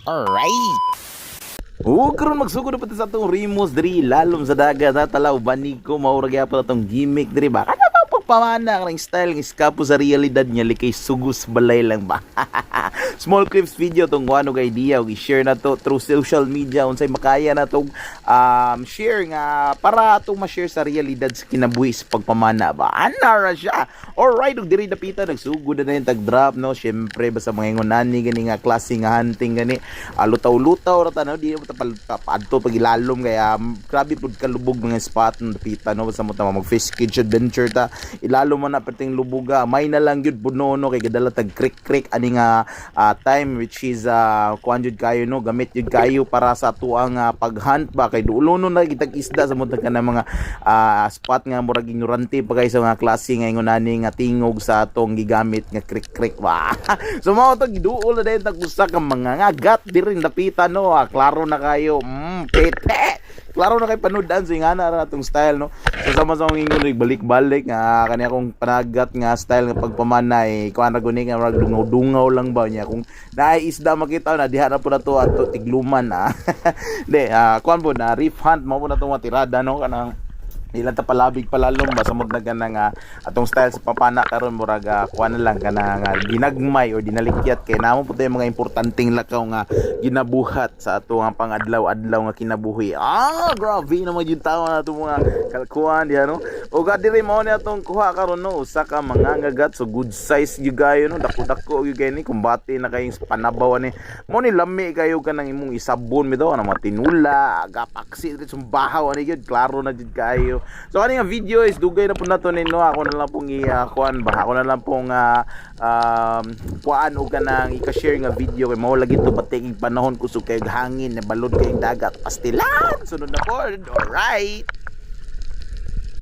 Alright. Karon magsugod na pati sa atong Rimos diri lalom sa dagat ha talaw banig ko maura gyapon atong gimmick diri ba kada pa pagpamana karang style ng iskapo sa realidad niya likay sugos balay lang ba. Small clips video tong kuano ga idea ug i-share na to through social media unsay makaya na tong share nga para atong ma-share sa realidad sa kinabuhi sa pagpamana ba. Ana ra siya. Alright, ug diri dapita nagsugod na yung tag-drop no. Syempre basta mga ingonani gani nga klase nga hunting gani. Lutaw-lutaw ra tanaw di mo adto pag ilalom kaya grabe pud kalubog mga spot ng dapita no basta mo ta mag fish cage adventure ta ilalom man na perting lubuga may na lang gyud pud no kay gadala tag creek ani nga time which is kuan jud kayo no gamit jud kayo para sa tuang paghunt ba kay duulono na kitag isda sa mga kana mga spot nga murag ignorante pa kay sa mga klase nga ingonani nga tingog sa atong gigamit nga creek ba. So mao to giduol na din tag usa ka mga ngagat diri dapita no klaro na kayo pete klaro na kay panudan so ingana ra atong style no so sama sa ingon balik-balik nga kani akong panagat nga style nga pagpamanay kuan ra guni nga murag dungaw lang ba niya kung naay isda makita na diha na po na to ato tigluman de kuan po na reef hunt mao na to matirada no kanang ilan ta palabig palalom ba samod na ganang atong style sa papana karon murag kuan na lang kanang ginagmay or dinalikyat kay namo po tayo mga importanteng lakaw nga ginabuhat sa ato nga pangadlaw-adlaw nga kinabuhi. Grabe na mga tawo na ato mga kalkuan diha no. O diri mao ni atong kuha karon no usa ka mga ngagat so good size gyud gayo no dako-dako gyud ni kumbati na kayong panabaw ni mo ni lami kayo kanang imong isabon mi daw na matinula gapaksi dito bahaw ani gyud klaro na gyud kayo. So kani nga video is dugay na po nato no ako na lang pong kuan ba ako na lang pong kuan og kanang i-share nga video kay mao lagi to batig panahon kusog kay hangin na balod kay dagat pastilan sunod na po. Alright.